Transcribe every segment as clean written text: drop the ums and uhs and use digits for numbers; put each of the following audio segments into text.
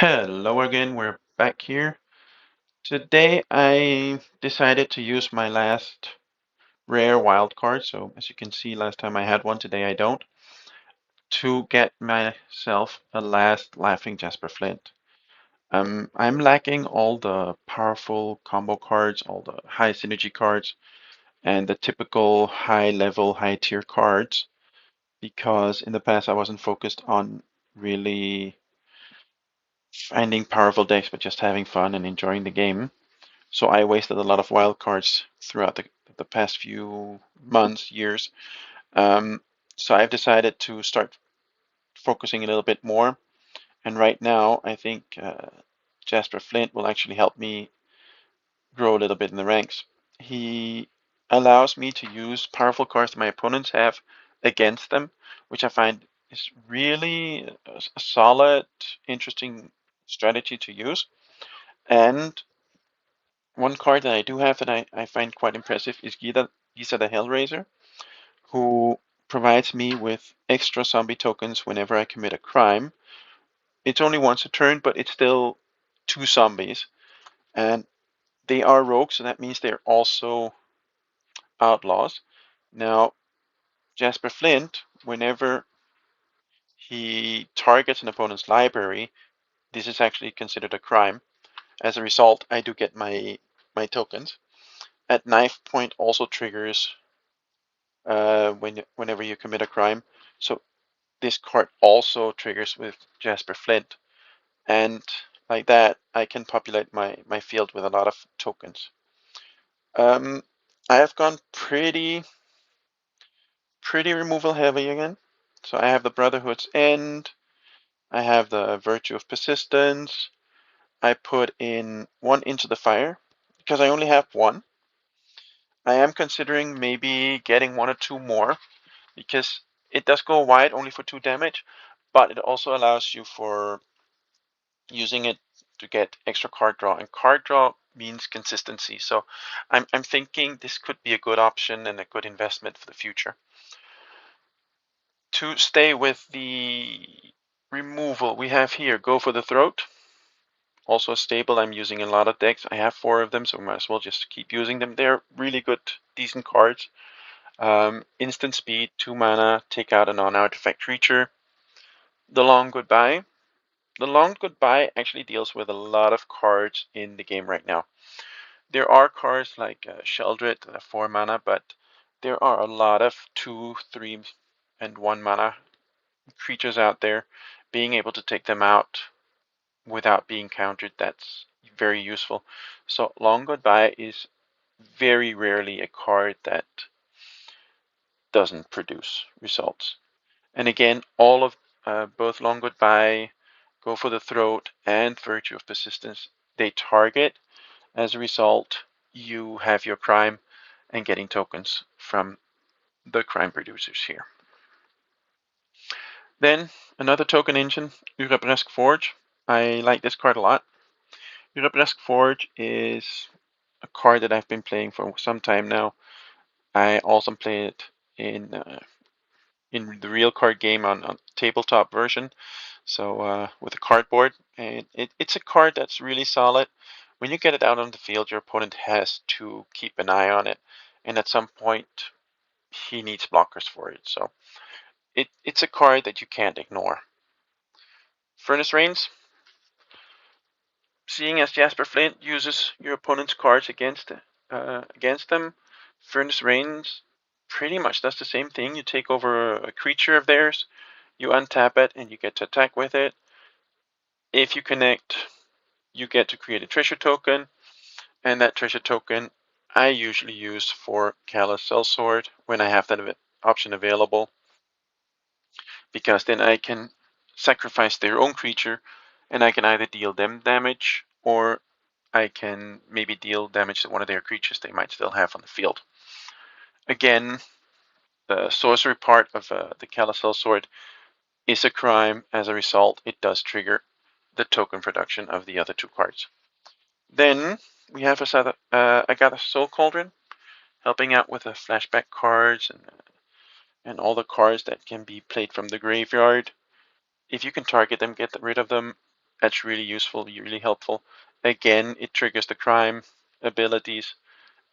Hello again, we're back here. Today I decided to use my last rare wild card, so as you can see last time I had one, today I don't, to get myself a last Laughing Jasper Flint. I'm lacking all the powerful combo cards, all the high synergy cards, and the typical high level, high tier cards, because in the past I wasn't focused on really finding powerful decks, but just having fun and enjoying the game. So I wasted a lot of wild cards throughout the past few months, years. Um, so I've decided to start focusing a little bit more. And right now, I think Jasper Flint will actually help me grow a little bit in the ranks. He allows me to use powerful cards that my opponents have against them, which I find is really a solid, interesting strategy to use. And one card that I do have that I find quite impressive is Giza the Hellraiser, who provides me with extra zombie tokens whenever I commit a crime. It's only once a turn, but it's still two zombies. And they are rogues, so that means they're also outlaws. Now, Jasper Flint, whenever he targets an opponent's library, this is actually considered a crime. As a result, I do get my tokens. At knife point also triggers whenever you commit a crime. So this card also triggers with Jasper Flint, and like that, I can populate my field with a lot of tokens. Um, I have gone pretty removal heavy again. So I have the Brotherhood's End. I have the Virtue of Persistence. I put in one Into the Fire because I only have one. I am considering maybe getting one or two more because it does go wide only for 2 damage, but it also allows you for using it to get extra card draw, and card draw means consistency. So I'm thinking this could be a good option and a good investment for the future. To stay with the removal we have here, Go for the Throat. Also stable. I'm using a lot of decks. I have 4 of them, so I might as well just keep using them. They're really good, decent cards. Instant speed, 2 mana, take out a non-artifact creature. The Long Goodbye. The Long Goodbye actually deals with a lot of cards in the game right now. There are cards like Sheldred, 4 mana, but there are a lot of 2, 3, and 1 mana creatures out there. Being able to take them out without being countered, that's very useful. So Long Goodbye is very rarely a card that doesn't produce results. And again, all of both Long Goodbye, Go for the Throat, and Virtue of Persistence, they target. As a result, you have your crime and getting tokens from the crime producers here. Then another token engine, Urabresk Forge. I like this card a lot. Urabresk Forge is a card that I've been playing for some time now. I also play it in the real card game on tabletop version. So with a cardboard, and it's a card that's really solid. When you get it out on the field, your opponent has to keep an eye on it, and at some point he needs blockers for it. So it's a card that you can't ignore. Furnace Rains, seeing as Jasper Flint uses your opponent's cards against them, Furnace Rains pretty much does the same thing. You take over a creature of theirs, you untap it, and you get to attack with it. If you connect, you get to create a treasure token, and that treasure token I usually use for Callous Sellsword when I have that option available, because then I can sacrifice their own creature, and I can either deal them damage or I can maybe deal damage to one of their creatures they might still have on the field. Again, the sorcery part of the Callous Sellsword is a crime. As a result, it does trigger the token production of the other 2 cards. Then we have Agatha Soul Cauldron, helping out with the flashback cards and all the cards that can be played from the graveyard. If you can target them, get rid of them. That's really useful, really helpful. Again, it triggers the crime abilities,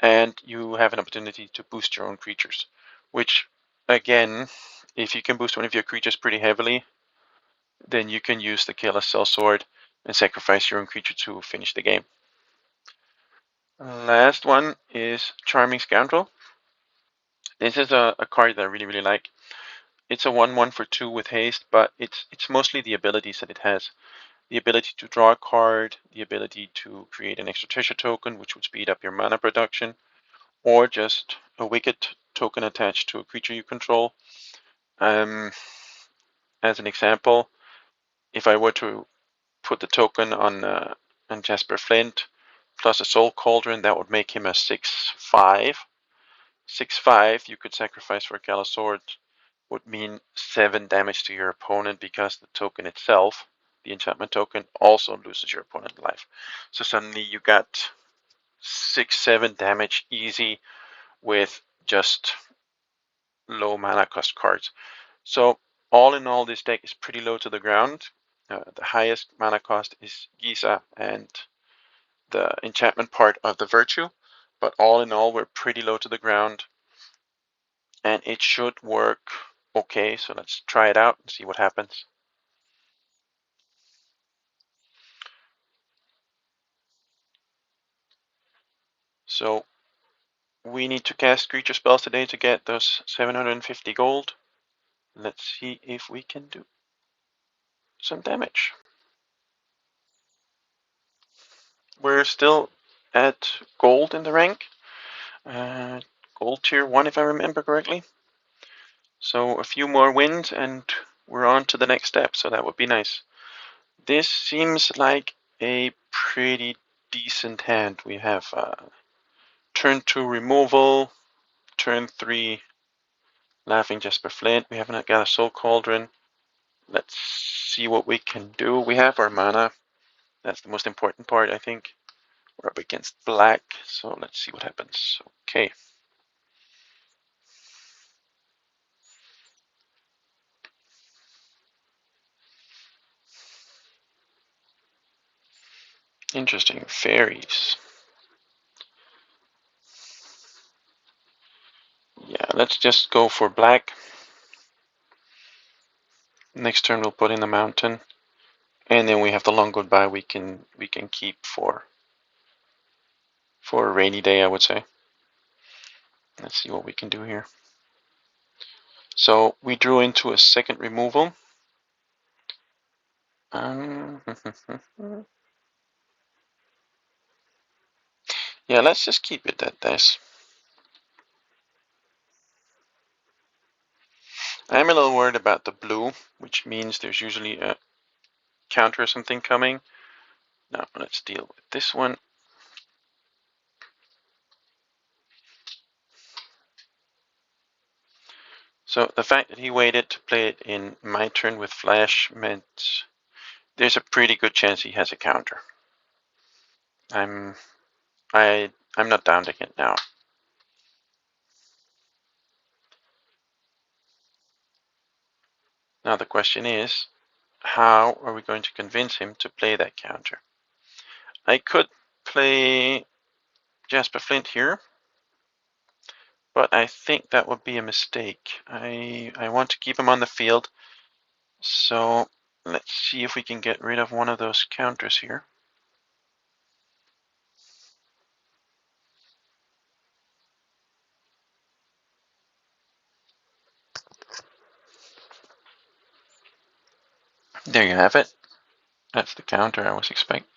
and you have an opportunity to boost your own creatures, which, again, if you can boost one of your creatures pretty heavily, then you can use the Killer Cell Sword and sacrifice your own creature to finish the game. Last one is Charming Scoundrel. This is a card that I really, really like. It's a 1/1 for 2 with haste, but it's mostly the abilities that it has. The ability to draw a card, the ability to create an extra treasure token, which would speed up your mana production, or just a wicked token attached to a creature you control. Um, as an example, if I were to put the token on Jasper Flint plus a Soul Cauldron, that would make him a 6/5. 6/5 you could sacrifice for a Gala Sword would mean 7 damage to your opponent because the token itself, the enchantment token, also loses your opponent life. So suddenly you got 6-7 damage easy with just low mana cost cards. So all in all, this deck is pretty low to the ground. The highest mana cost is Giza and the enchantment part of the Virtue, but all in all, we're pretty low to the ground, and it should work okay. So let's try it out and see what happens. So we need to cast creature spells today to get those 750 gold. Let's see if we can do some damage. We're still at gold in the rank. Uh, Gold tier 1 if I remember correctly. So a few more wins and we're on to the next step, so that would be nice. This seems like a pretty decent hand. We have turn 2 removal, turn 3 Laughing Jasper Flint. We haven't got a Soul Cauldron. Let's see what we can do. We have our mana. That's the most important part, I think. We're up against black, so let's see what happens. Okay. Interesting. Fairies. Yeah, let's just go for black. Next turn we'll put in the mountain. And then we have the long goodbye we can keep for a rainy day, I would say. Let's see what we can do here. So we drew into a second removal. Yeah, let's just keep it at this. I'm a little worried about the blue, which means there's usually a counter or something coming. Now let's deal with this one. So the fact that he waited to play it in my turn with flash meant there's a pretty good chance he has a counter. I'm not down it now. Now the question is, how are we going to convince him to play that counter? I could play Jasper Flint here, but I think that would be a mistake. I want to keep him on the field, so let's see if we can get rid of one of those counters here. There you have it. That's the counter I was expecting.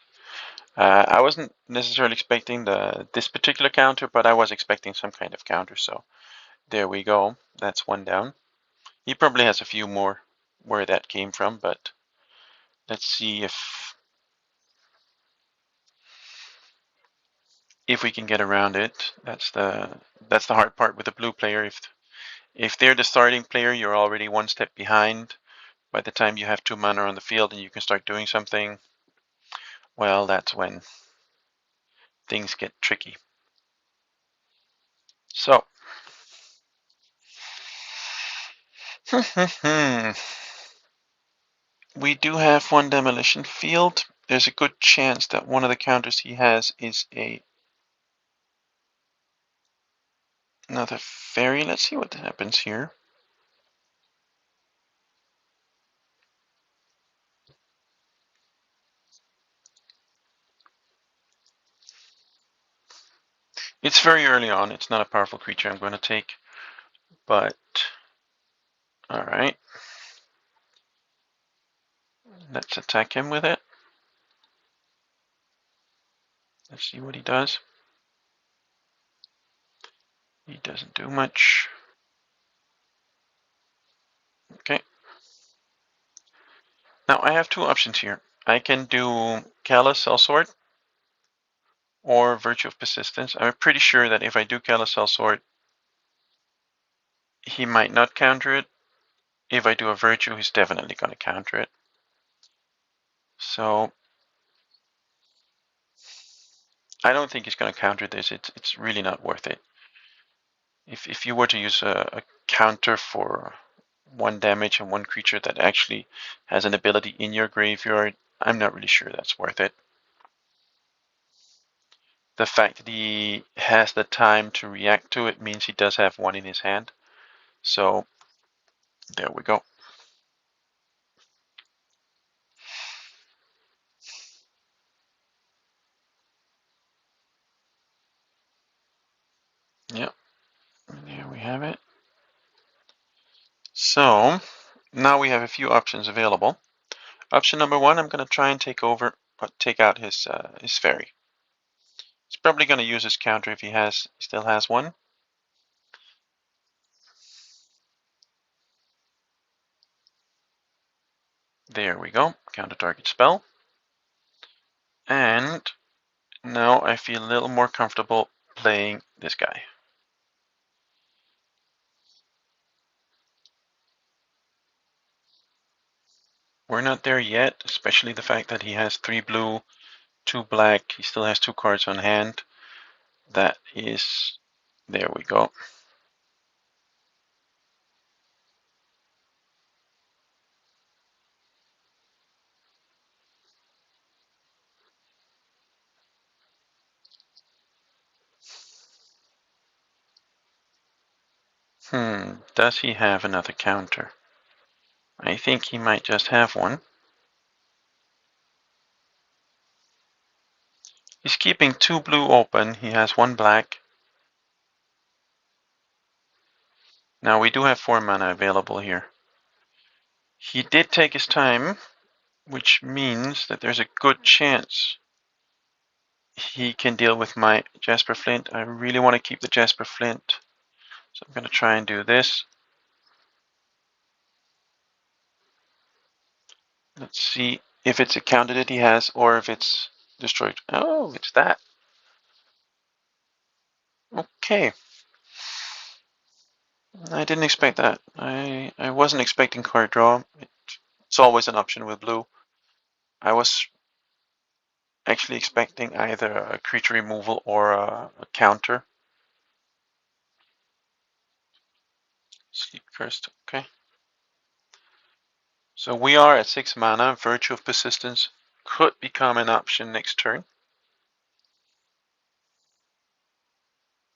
I wasn't necessarily expecting this particular counter, but I was expecting some kind of counter, so there we go. That's one down. He probably has a few more where that came from, but let's see if we can get around it. That's the hard part with the blue player. If they're the starting player, you're already one step behind. By the time you have 2 mana on the field and you can start doing something, well, that's when things get tricky. So, We do have one demolition field. There's a good chance that one of the counters he has is another fairy. Let's see what happens here. It's very early on. It's not a powerful creature I'm going to take, but all right. Let's attack him with it. Let's see what he does. He doesn't do much. Okay. Now I have two options here. I can do Callous Sellsword or Virtue of Persistence. I'm pretty sure that if I do Callous Sellsword, he might not counter it. If I do a Virtue, he's definitely going to counter it. So I don't think he's going to counter this. It's really not worth it. If you were to use a counter for one damage and one creature that actually has an ability in your graveyard, I'm not really sure that's worth it. The fact that he has the time to react to it means he does have one in his hand. So there we go. Yep, there we have it. So now we have a few options available. Option number one, I'm going to try and take out his fairy. He's probably going to use his counter if he still has one. There we go, counter target spell. And now I feel a little more comfortable playing this guy. We're not there yet, especially the fact that he has 3 blue, 2 black. He still has 2 cards on hand. That is, there we go. Does he have another counter? I think he might just have one. He's keeping 2 blue open. He has 1 black. Now we do have 4 mana available here. He did take his time, which means that there's a good chance he can deal with my Jasper Flint. I really want to keep the Jasper Flint, so I'm going to try and do this. Let's see if it's a counter that he has or if it's destroyed. Oh, it's that. Okay. I didn't expect that. I wasn't expecting card draw. It's always an option with blue. I was actually expecting either a creature removal or a counter. Sleep Cursed, okay. So we are at 6 mana. Virtue of Persistence could become an option next turn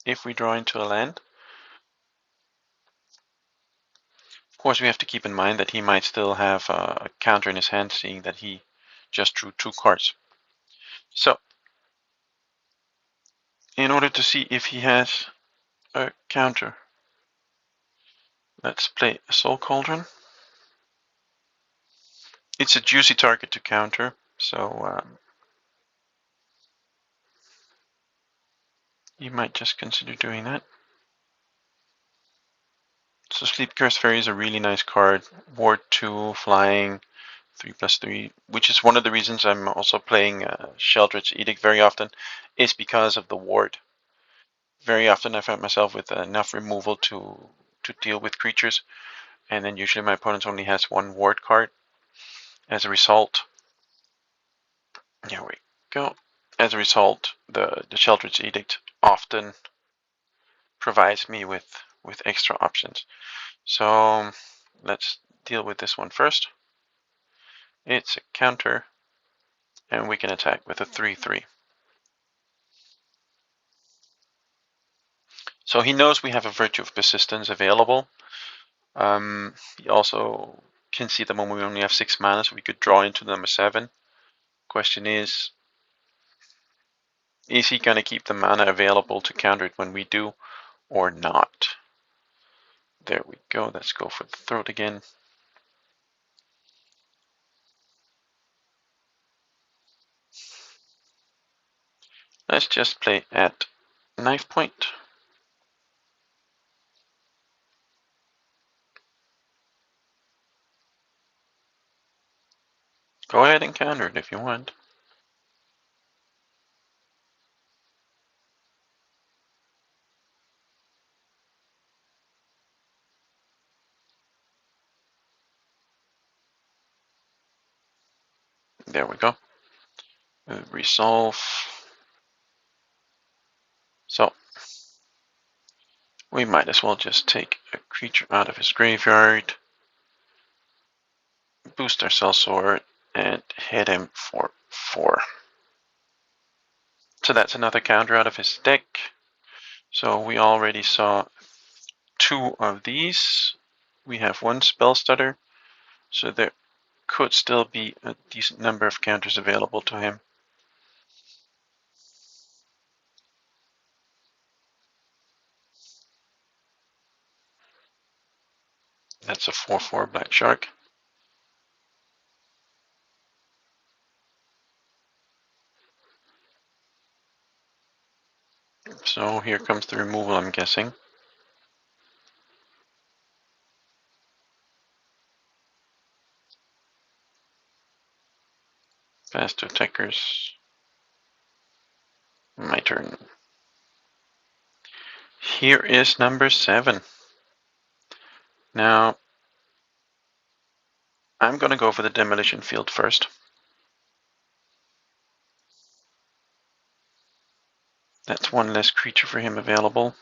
if we draw into a land. Of course, we have to keep in mind that he might still have a counter in his hand, seeing that he just drew 2 cards. So, in order to see if he has a counter, let's play a Soul Cauldron. It's a juicy target to counter, so you might just consider doing that. So Sleep Curse Fairy is a really nice card. Ward 2, flying, 3/3, which is one of the reasons I'm also playing Sheldred's Edict very often, is because of the ward. Very often I find myself with enough removal to deal with creatures, and then usually my opponent only has 1 ward card. As a result, here we go. As a result, the Sheldred's Edict often provides me with extra options. So let's deal with this one first. It's a counter, and we can attack with a 3/3. So he knows we have a Virtue of Persistence available. He also can see the moment we only have 6 mana, so we could draw into number 7. Question is he going to keep the mana available to counter it when we do, or not? There we go. Let's go for the throat again. Let's just play at knife point. Go ahead and counter it if you want. There we go. Resolve. So we might as well just take a creature out of his graveyard, boost our Sellsword, and hit him for 4. So that's another counter out of his deck. So we already saw 2 of these. We have 1 spell stutter, so there could still be a decent number of counters available to him. That's a 4/4 Black Shark. So here comes the removal, I'm guessing. Faster attackers. My turn. Here is number 7. Now, I'm going to go for the Demolition Field first. That's 1 less creature for him available.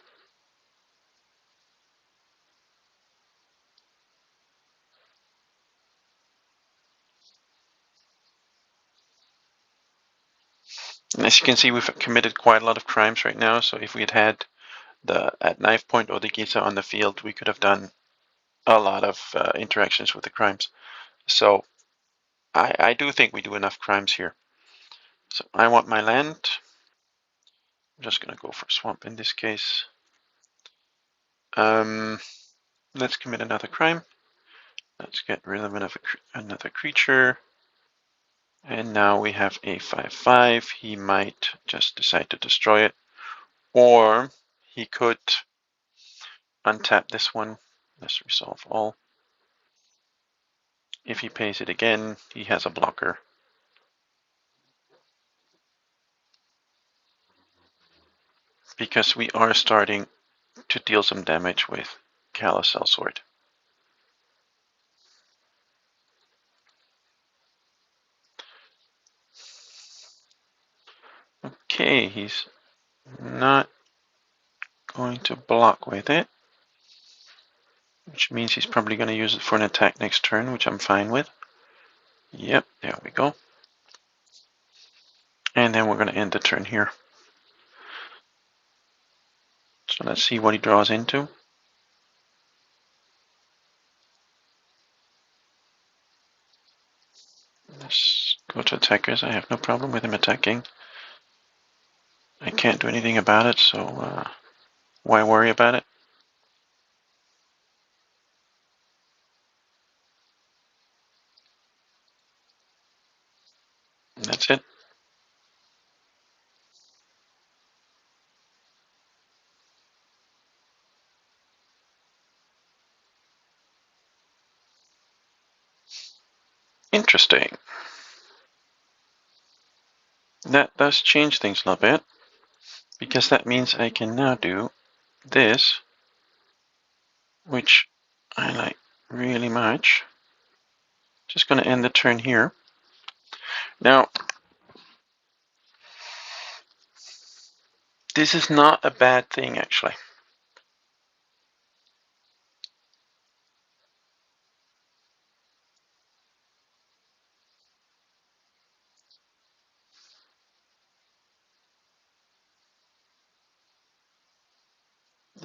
And as you can see, we've committed quite a lot of crimes right now, so if we had had the at knife point or the Giza on the field, we could have done a lot of interactions with the crimes. So I do think we do enough crimes here. So I want my land. I'm just going to go for swamp in this case. Let's commit another crime. Let's get rid of another creature. And now we have a 5/5. He might just decide to destroy it. Or he could untap this one. Let's resolve all. If he pays it again, he has a blocker. Because we are starting to deal some damage with Callous Sellsword. Okay, he's not going to block with it, which means he's probably going to use it for an attack next turn, which I'm fine with. Yep, there we go. And then we're going to end the turn here. So let's see what he draws into. Let's go to attackers. I have no problem with him attacking. I can't do anything about it, so why worry about it? And that's it. Interesting. That does change things a little bit, because that means I can now do this, which I like really much. Just going to end the turn here. Now, this is not a bad thing, actually.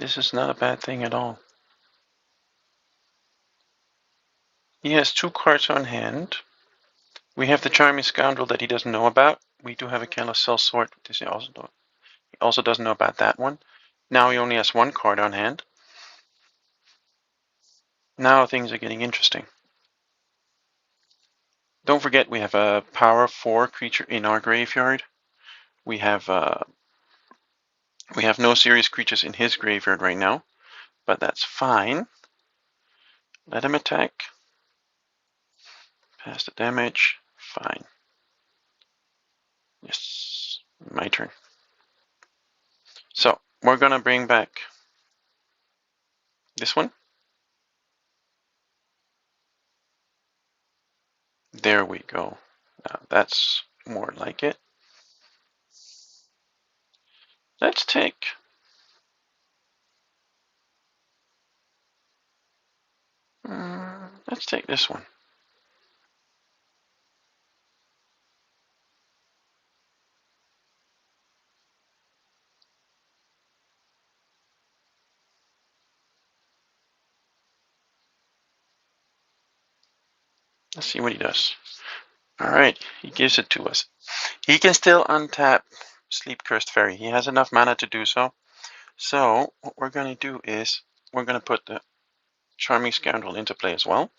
this is not a bad thing at all. He has 2 cards on hand. We have the Charming Scoundrel that he doesn't know about. We do have a Cell Sword. He also doesn't know about that one. Now he only has 1 card on hand. Now things are getting interesting. Don't forget we have a power 4 creature in our graveyard. We have no serious creatures in his graveyard right now, but that's fine. Let him attack. Pass the damage. Fine. Yes, my turn. So we're gonna bring back this one. There we go. Now that's more like it. Let's take this one. Let's see what he does. All right, he gives it to us. He can still untap Sleep Cursed Fairy. He has enough mana to do so. So what we're going to do is we're going to put the Charming Scoundrel into play as well.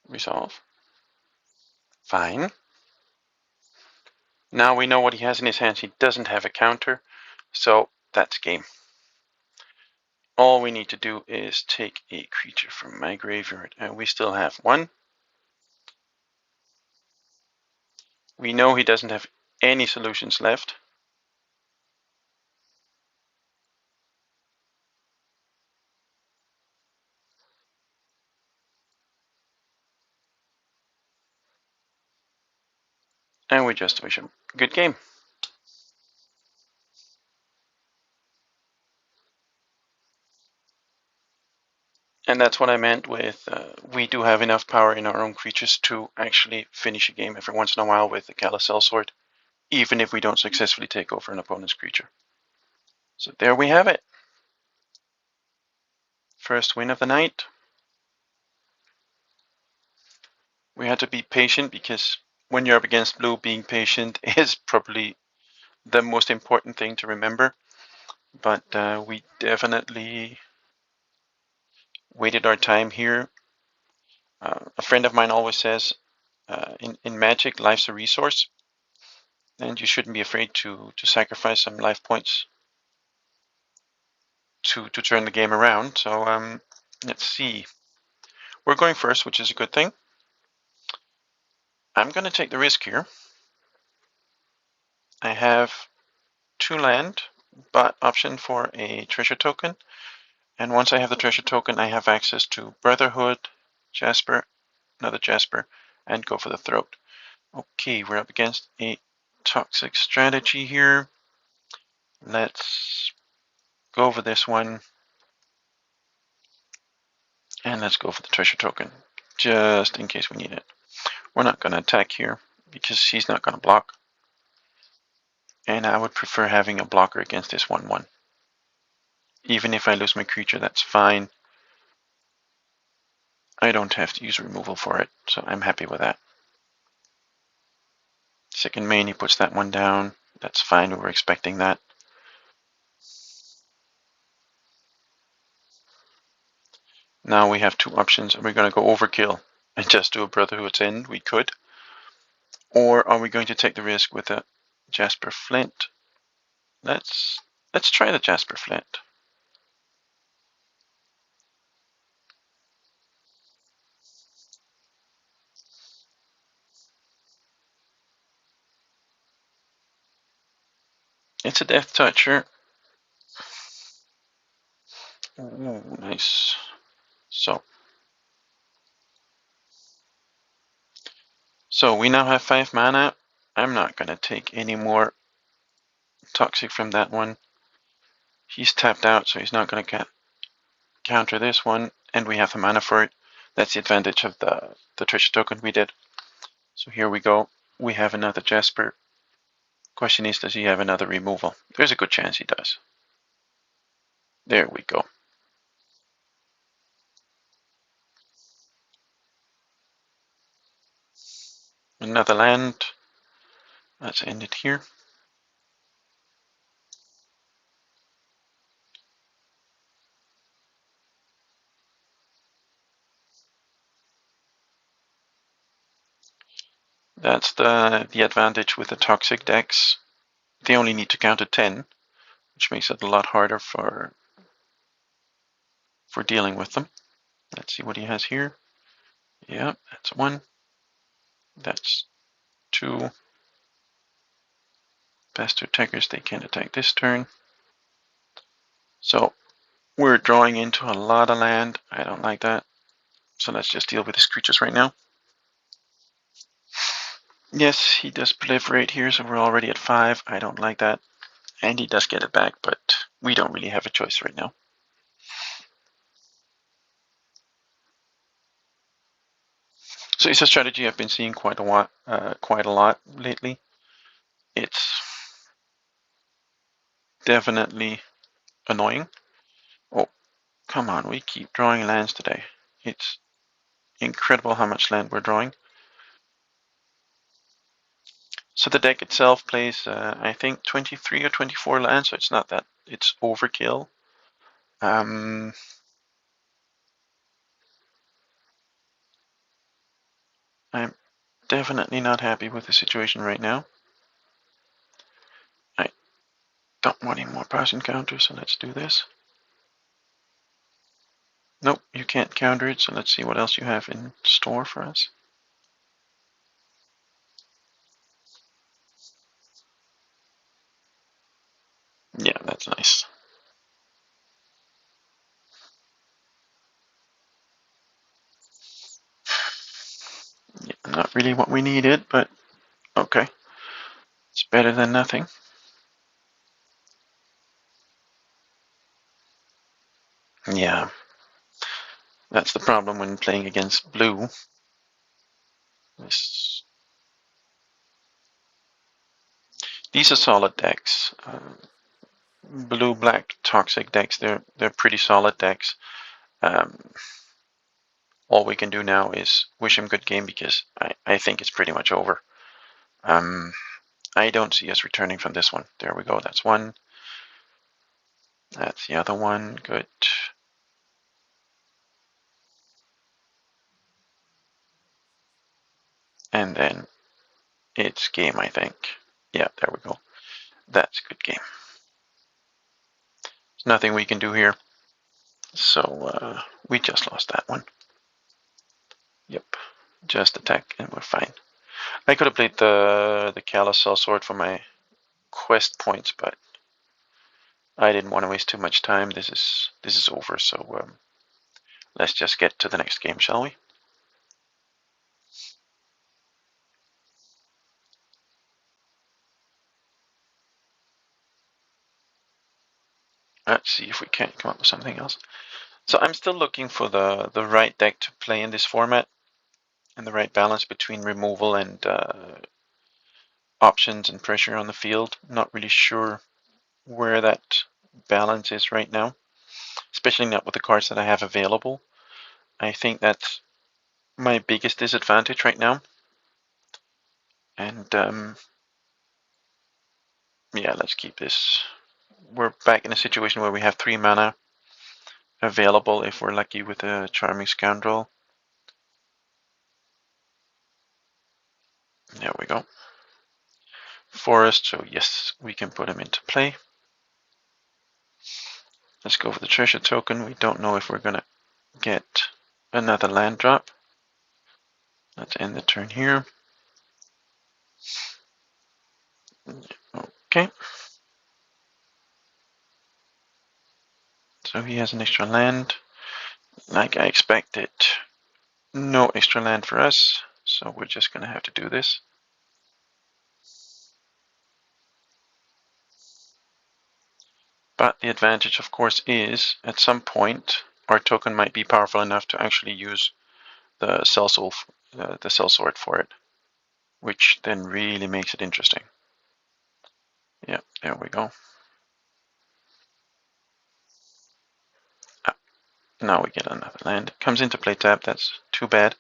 Resolve. Fine. Now we know what he has in his hands. He doesn't have a counter, so that's game. All we need to do is take a creature from my graveyard, and we still have 1. We know he doesn't have any solutions left. And we just wish him a good game. And that's what I meant with we do have enough power in our own creatures to actually finish a game every once in a while with the Cell Sword, even if we don't successfully take over an opponent's creature. So there we have it. First win of the night. We had to be patient because when you're up against blue, being patient is probably the most important thing to remember. But we definitely waited our time here. A friend of mine always says, in Magic, life's a resource, and you shouldn't be afraid to sacrifice some life points to turn the game around. So let's see. We're going first, which is a good thing. I'm going to take the risk here. I have 2 land, but option for a treasure token. And once I have the treasure token, I have access to Brotherhood, Jasper, another Jasper, and go for the throat. Okay, we're up against a toxic strategy here. Let's go over this one. And let's go for the treasure token, just in case we need it. We're not going to attack here, because he's not going to block. And I would prefer having a blocker against this 1/1. Even if I lose my creature, that's fine. I don't have to use removal for it, so I'm happy with that. Second main, he puts that one down. That's fine, we were expecting that. Now we have 2 options. Are we going to go overkill and just do a Brotherhood's End? We could. Or are we going to take the risk with a Jasper Flint? Let's try the Jasper Flint. It's a Death Toucher. Ooh, nice. So we now have 5 mana. I'm not going to take any more toxic from that one. He's tapped out, so he's not going to counter this one, and we have the mana for it. That's the advantage of the treasure token we did. So here we go. We have another Jasper. Question is, does he have another removal? There's a good chance he does. There we go. Another land. Let's end it here. That's the advantage with the toxic decks. They only need to counter 10, which makes it a lot harder for dealing with them. Let's see what he has here. Yeah, that's 1. That's 2. Best attackers, they can attack this turn. So we're drawing into a lot of land. I don't like that. So let's just deal with his creatures right now. Yes, he does proliferate here, so we're already at 5. I don't like that. And he does get it back, but we don't really have a choice right now. So it's a strategy I've been seeing quite a lot lately. It's definitely annoying. Oh, come on, we keep drawing lands today. It's incredible how much land we're drawing. So the deck itself plays, I think, 23 or 24 lands, so it's not that it's overkill. I'm definitely not happy with the situation right now. I don't want any more pass encounters, so let's do this. Nope, you can't counter it, so let's see what else you have in store for us. Yeah, that's nice. Yeah, not really what we needed, but okay. It's better than nothing. Yeah, that's the problem when playing against blue. These are solid decks. Blue-black toxic decks, they're pretty solid decks. All we can do now is wish him good game because I think it's pretty much over. I don't see us returning from this one. There we go, that's 1. That's the other one, good. And then it's game, I think. Yeah, there we go. That's a good game. There's nothing we can do here. So we just lost that one. Yep, just attack and we're fine. I could have played the Calisol sword for my quest points, but I didn't want to waste too much time. This is over, so let's just get to the next game, shall we? Let's see if we can't come up with something else. So I'm still looking for the right deck to play in this format and the right balance between removal and options and pressure on the field. Not really sure where that balance is right now, especially not with the cards that I have available. I think that's my biggest disadvantage right now. And yeah, let's keep this. We're back in a situation where we have 3 mana available if we're lucky with a Charming Scoundrel. There we go. Forest, so yes, we can put him into play. Let's go for the treasure token. We don't know if we're gonna get another land drop. Let's end the turn here. Okay. So he has an extra land. Like I expected. No extra land for us. So we're just gonna have to do this. But the advantage, of course, is at some point our token might be powerful enough to actually use the cell sort for it, which then really makes it interesting. Yeah, there we go. Now we get another land. It comes into play tab, that's too bad.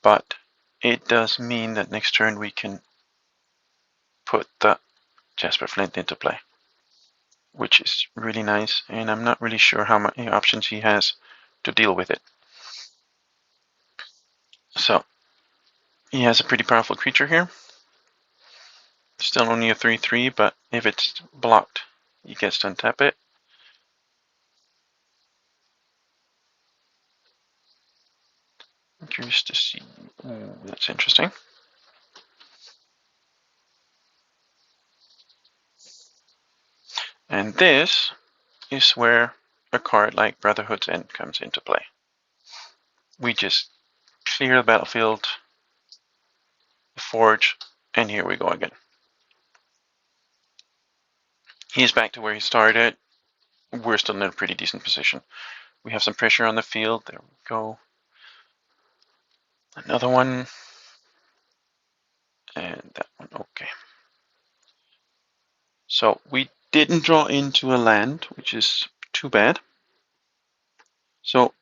But it does mean that next turn we can put the Jasper Flint into play, which is really nice, and I'm not really sure how many options he has to deal with it. So, he has a pretty powerful creature here. Still only a 3/3, but if it's blocked, he gets to untap it. I'm curious to see. Ooh, that's interesting. And this is where a card like Brotherhood's End comes into play. We just clear the battlefield, the forge, and here we go again. He's back to where he started. We're still in a pretty decent position. We have some pressure on the field. There we go. Another one. And that one. Okay. So we didn't draw into a land, which is too bad. So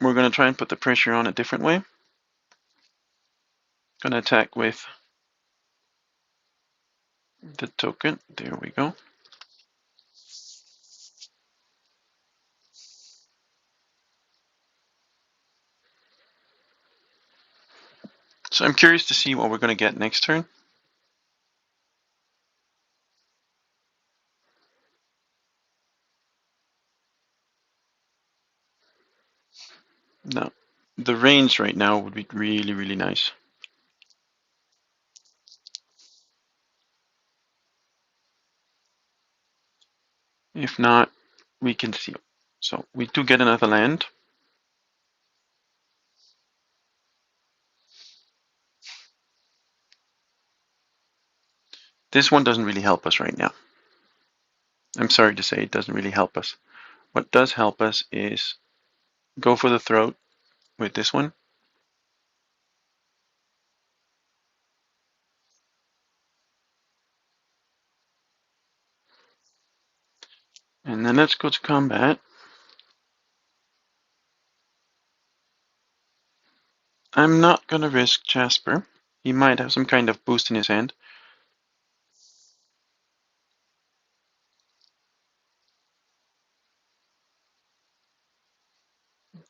we're going to try and put the pressure on a different way. Going to attack with the token. There we go. So I'm curious to see what we're going to get next turn. No, the range right now would be really, really nice. If not, we can see. So we do get another land. This one doesn't really help us right now. I'm sorry to say it doesn't really help us. What does help us is go for the throat with this one. And then let's go to combat. I'm not going to risk Jasper. He might have some kind of boost in his hand.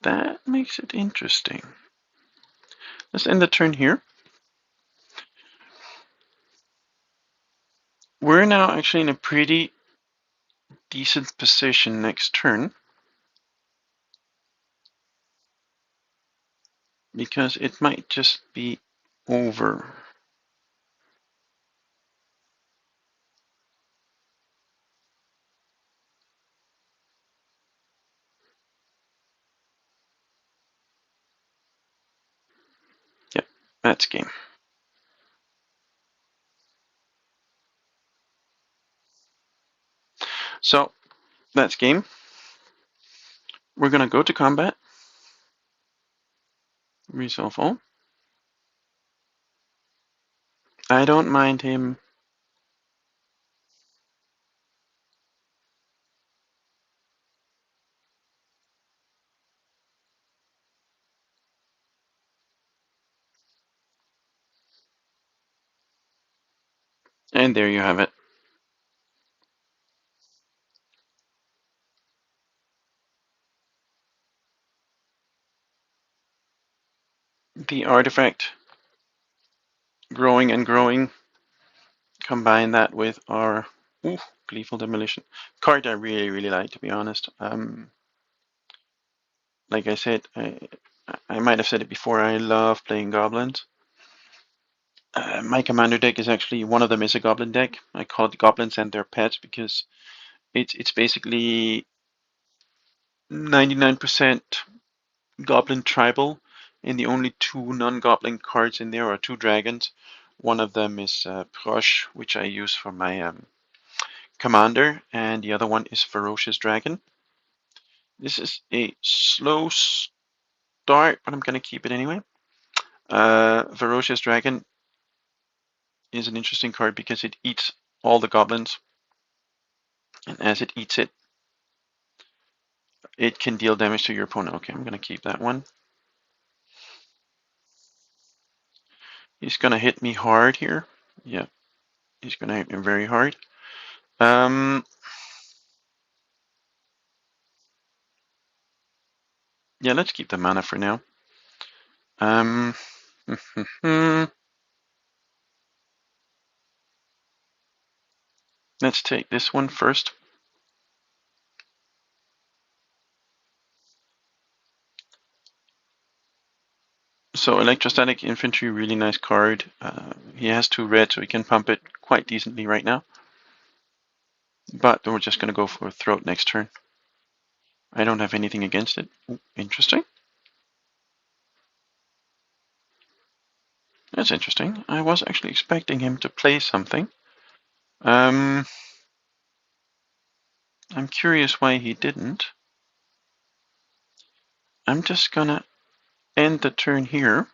That makes it interesting. Let's end the turn here. We're now actually in a pretty decent position next turn, because it might just be over. Yep, that's game. So that's game. We're going to go to combat. Resolve all. I don't mind him. And there you have it. The artifact growing and growing. Combine that with our Gleeful Demolition card I really, really like, to be honest. Like I said, I might have said it before, I love playing goblins. My commander deck is actually, one of them is a goblin deck. I call it Goblins and Their Pets because it's basically 99% goblin tribal, and the only two non-goblin cards in there are two dragons. One of them is Prosh, which I use for my commander, and the other one is Ferocious Dragon. This is a slow start, but I'm going to keep it anyway. Ferocious Dragon is an interesting card because it eats all the goblins. And as it eats it, it can deal damage to your opponent. Okay, I'm going to keep that one. He's going to hit me hard here. Yeah, he's going to hit me very hard. Yeah, let's keep the mana for now. Let's take this one first. So Electrostatic Infantry, really nice card. He has 2 red, so he can pump it quite decently right now. But we're just going to go for Throat next turn. I don't have anything against it. Ooh, interesting. That's interesting. I was actually expecting him to play something. I'm curious why he didn't. I'm just gonna end the turn here.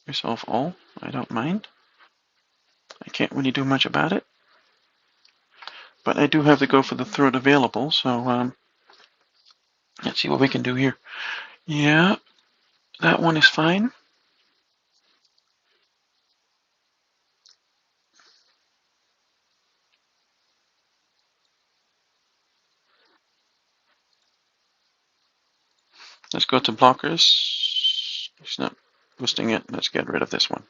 Resolve all. I don't mind. I can't really do much about it. But I do have to go for the Throat available, so let's see what we can do here. Yeah, that one is fine. Let's go to blockers. He's not boosting it. Let's get rid of this one.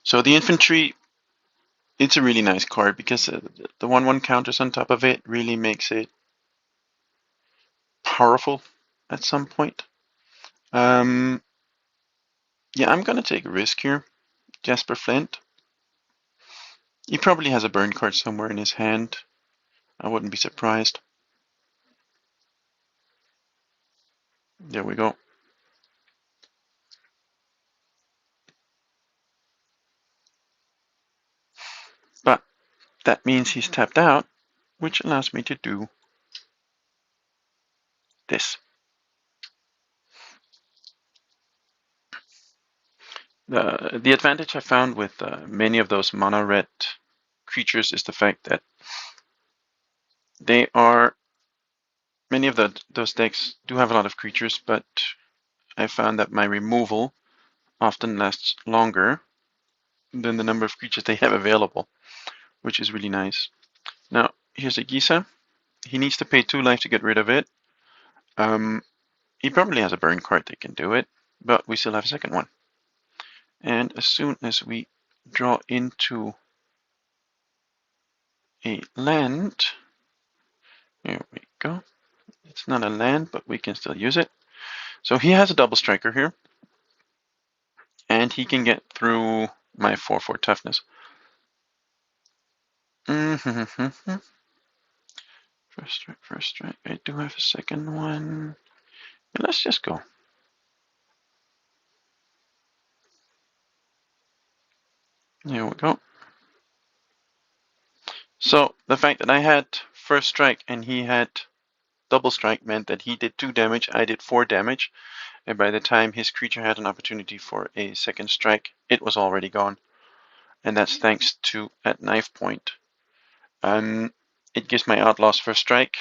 So the infantry, it's a really nice card because the 1/1 counters on top of it really makes it powerful at some point. Yeah, I'm gonna take a risk here. Jasper Flint. He probably has a burn card somewhere in his hand. I wouldn't be surprised. There we go. But that means he's tapped out, which allows me to do this. The advantage I found with many of those mono red creatures is the fact that they are many of those decks do have a lot of creatures, but I found that my removal often lasts longer than the number of creatures they have available, which is really nice. Now, here's a Gisa. He needs to pay 2 life to get rid of it. He probably has a burn card that can do it, but we still have a second one. And as soon as we draw into a land, here we go. It's not a land, but we can still use it. So he has a double striker here, and he can get through my 4/4 toughness. First strike. I do have a second one. Let's just go. Here we go. So the fact that I had first strike and he had double strike meant that he did 2 damage, I did 4 damage, and by the time his creature had an opportunity for a second strike, it was already gone. And that's thanks to at knife point. It gives my outlaws first strike,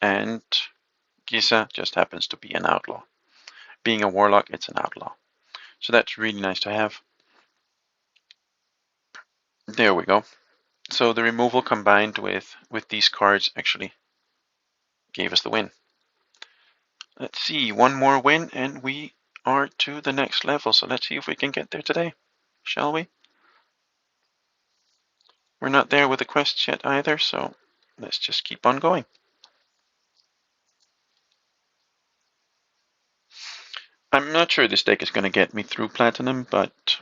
and Gisa just happens to be an outlaw. Being a warlock, it's an outlaw. So that's really nice to have. There we go. So the removal combined with these cards actually gave us the win. Let's see, one more win and we are to the next level. So let's see if we can get there today, shall we? We're not there with the quests yet either, so let's just keep on going. I'm not sure this deck is going to get me through Platinum, but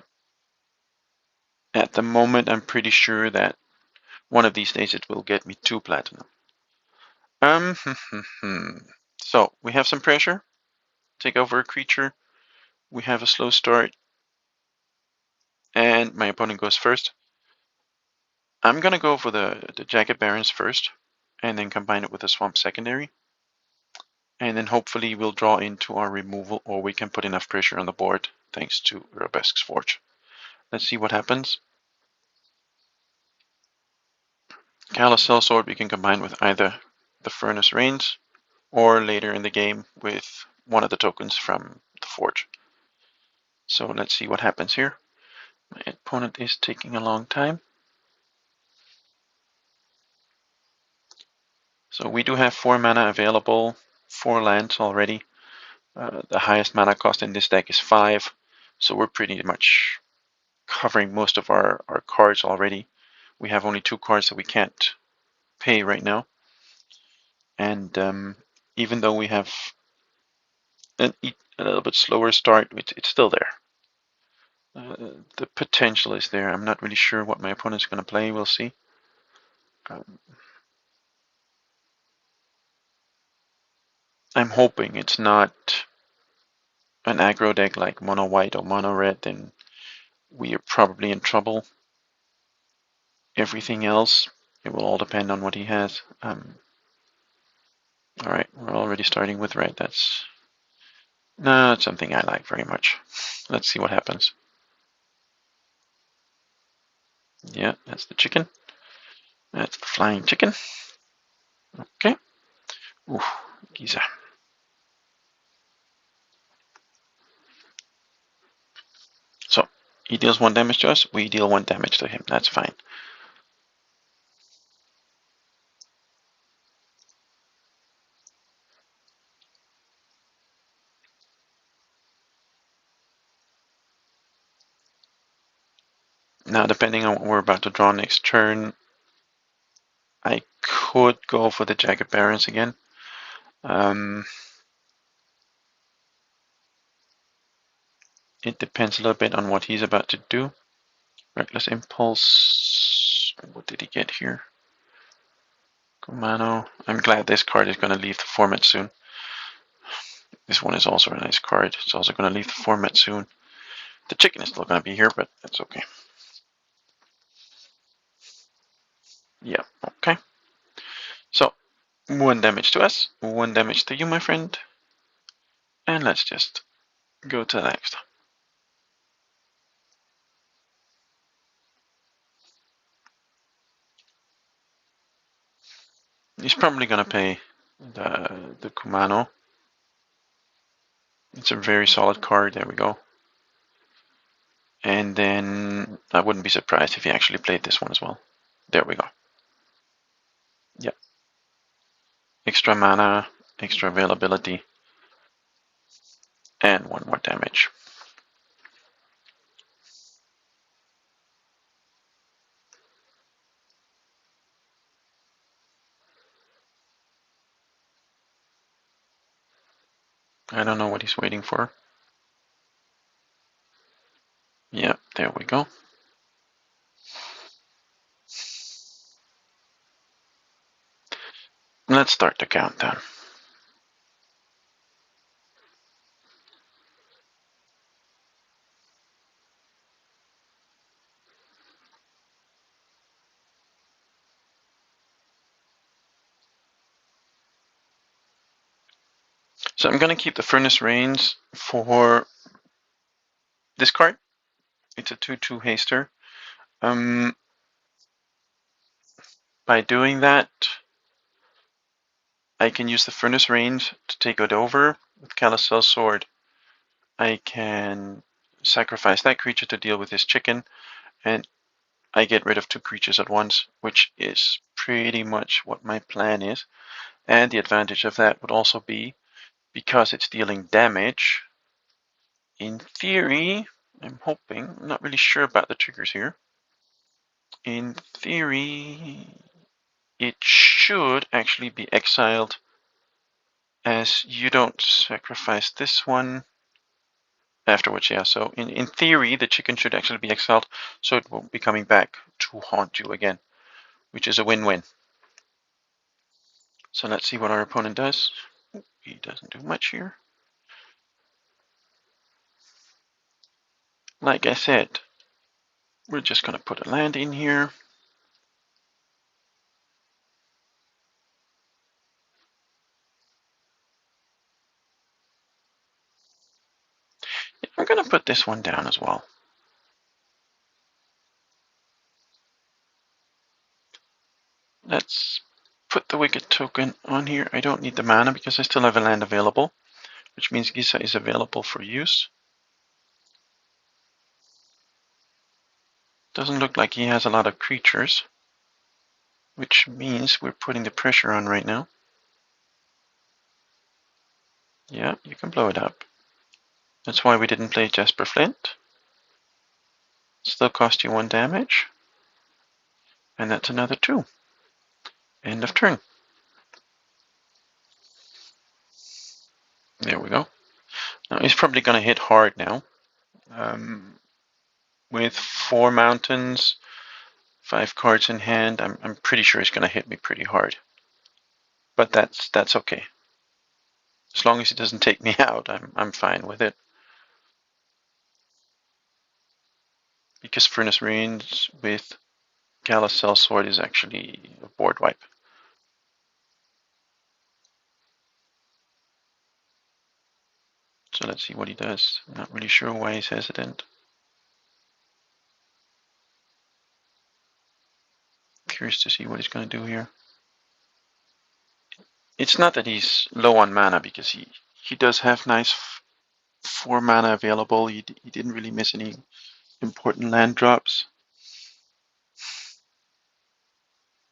at the moment I'm pretty sure that one of these days it will get me to Platinum. So we have some pressure take over a creature. We have a slow start, and my opponent goes first. I'm gonna go for the Jagged Barrens first, and then combine it with the Swamp secondary. And then hopefully we'll draw into our removal, or we can put enough pressure on the board thanks to Arabesque's Forge. Let's see what happens. Callous Sellsword we can combine with either the Furnace Rains, or later in the game with one of the tokens from the Forge. So let's see what happens here. My opponent is taking a long time. So we do have 4 mana available, 4 lands already. The highest mana cost in this deck is 5, so we're pretty much covering most of our cards already. We have only 2 cards that we can't pay right now. And even though we have a little bit slower start, it's still there. The potential is there. I'm not really sure what my opponent's going to play. We'll see. I'm hoping it's not an aggro deck like mono white or mono red, then we are probably in trouble. Everything else, it will all depend on what he has. Alright, we're already starting with red. That's not something I like very much. Let's see what happens. Yeah, that's the chicken. That's the flying chicken. Okay. Ooh, Giza. So, he deals 1 damage to us, we deal 1 damage to him. That's fine. Now, depending on what we're about to draw next turn, I could go for the Jagged Barrens again. It depends a little bit on what he's about to do. Reckless Impulse. What did he get here? Kumano. I'm glad this card is going to leave the format soon. This one is also a nice card. It's also going to leave the format soon. The chicken is still going to be here, but that's okay. Yeah, okay. So, 1 damage to us, 1 damage to you, my friend. And let's just go to the next. He's probably going to pay the Kumano. It's a very solid card. There we go. And then I wouldn't be surprised if he actually played this one as well. There we go. Yep. Extra mana, extra availability, and 1 more damage. I don't know what he's waiting for. Yep, there we go. Let's start the countdown. So I'm going to keep the Furnace Rains for this card. It's a 2/2 haster. By doing that, I can use the Furnace Rains to take it over. With Callous Sword, I can sacrifice that creature to deal with his chicken, and I get rid of 2 creatures at once, which is pretty much what my plan is. And the advantage of that would also be, because it's dealing damage, in theory, I'm hoping, I'm not really sure about the triggers here. In theory, it should actually be exiled, as you don't sacrifice this one afterwards. Yeah, so in theory, the chicken should actually be exiled, so it won't be coming back to haunt you again, which is a win-win. So let's see what our opponent does. He doesn't do much here. like I said, we're just going to put a land in here. I'm going to put this one down as well. Let's put the Wicked token on here. I don't need the mana because I still have a land available, which means Gisa is available for use. Doesn't look like he has a lot of creatures, which means we're putting the pressure on right now. Yeah, you can blow it up. That's why we didn't play Jasper Flint. Still cost you 1 damage. And that's another 2. End of turn. There we go. Now he's probably going to hit hard now. With 4 mountains, 5 cards in hand, I'm pretty sure he's going to hit me pretty hard. But that's okay. As long as he doesn't take me out, I'm fine with it. Because Furnace Range with Gallus Sellsword is actually a board wipe. So let's see what he does. I'm not really sure why he's hesitant. Curious to see what he's going to do here. It's not that he's low on mana, because he does have nice 4 mana available. He didn't really miss any important land drops.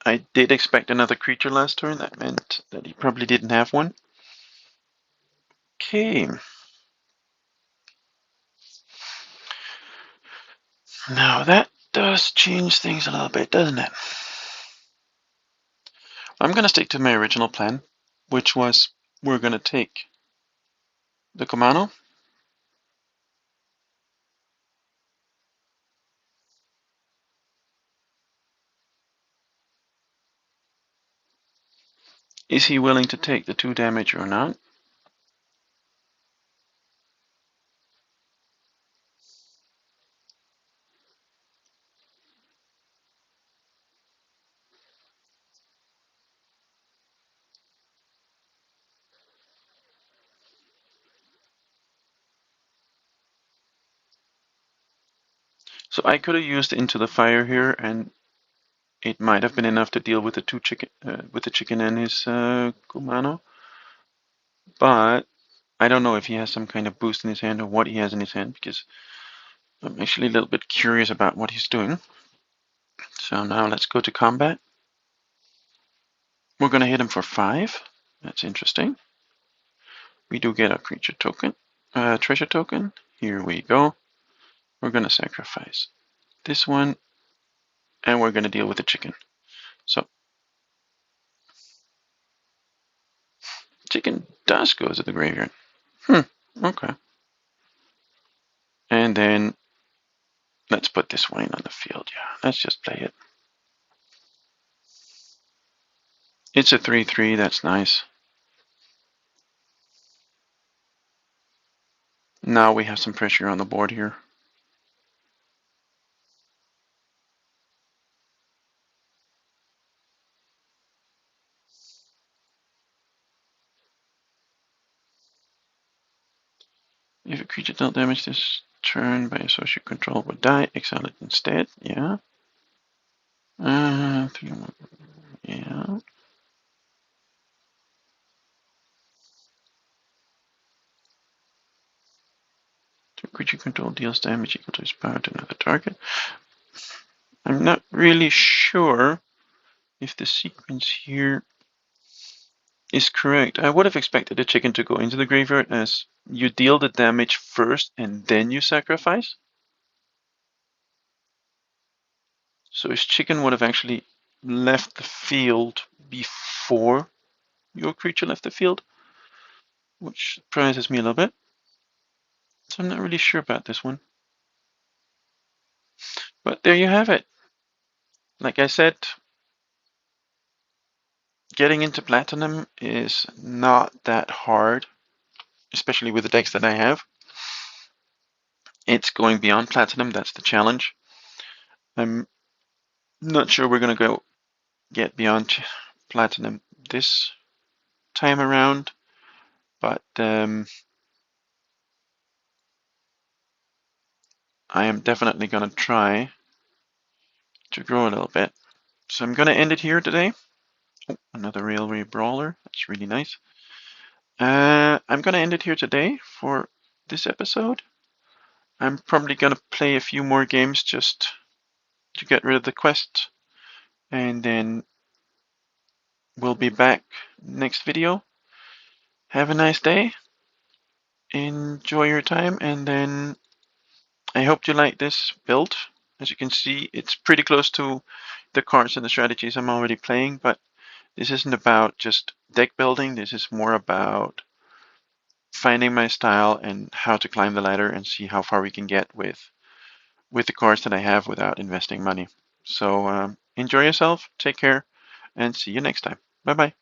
I did expect another creature last turn. That meant that he probably didn't have one. Okay. Now that does change things a little bit, doesn't it? I'm going to stick to my original plan, which was we're going to take the Kumano. Is he willing to take the 2 damage or not? So I could have used Into the Fire here, and it might have been enough to deal with the chicken and his Kumano. But I don't know if he has some kind of boost in his hand or what he has in his hand, because I'm actually a little bit curious about what he's doing. So now let's go to combat. We're going to hit him for 5. That's interesting. We do get a creature token, treasure token. Here we go. We're going to sacrifice this one, and we're going to deal with the chicken. So chicken does go to the graveyard. Okay. And then let's put this one on the field. Yeah, let's just play it. It's a 3/3. That's nice. Now we have some pressure on the board here. If a creature dealt damage this turn by associate control would die, exile it instead. Yeah. 3 more. Yeah. So creature control deals damage equal to its power to another target. I'm not really sure if the sequence here is correct. I would have expected the chicken to go into the graveyard as you deal the damage first and then you sacrifice. So his chicken would have actually left the field before your creature left the field, which surprises me a little bit. So I'm not really sure about this one. But there you have it. Like I said, getting into Platinum is not that hard, especially with the decks that I have. It's going beyond platinum. That's the challenge. I'm not sure we're going to go get beyond platinum this time around, but I am definitely going to try to grow a little bit. So I'm going to end it here today. Oh, another railway brawler. That's really nice. I'm going to end it here today for this episode. I'm probably going to play a few more games just to get rid of the quest, and then we'll be back next video. Have a nice day. Enjoy your time, and then I hope you like this build. As you can see, it's pretty close to the cards and the strategies I'm already playing, but this isn't about just deck building. This is more about finding my style and how to climb the ladder and see how far we can get with the cards that I have without investing money. So enjoy yourself, take care, and see you next time. Bye bye.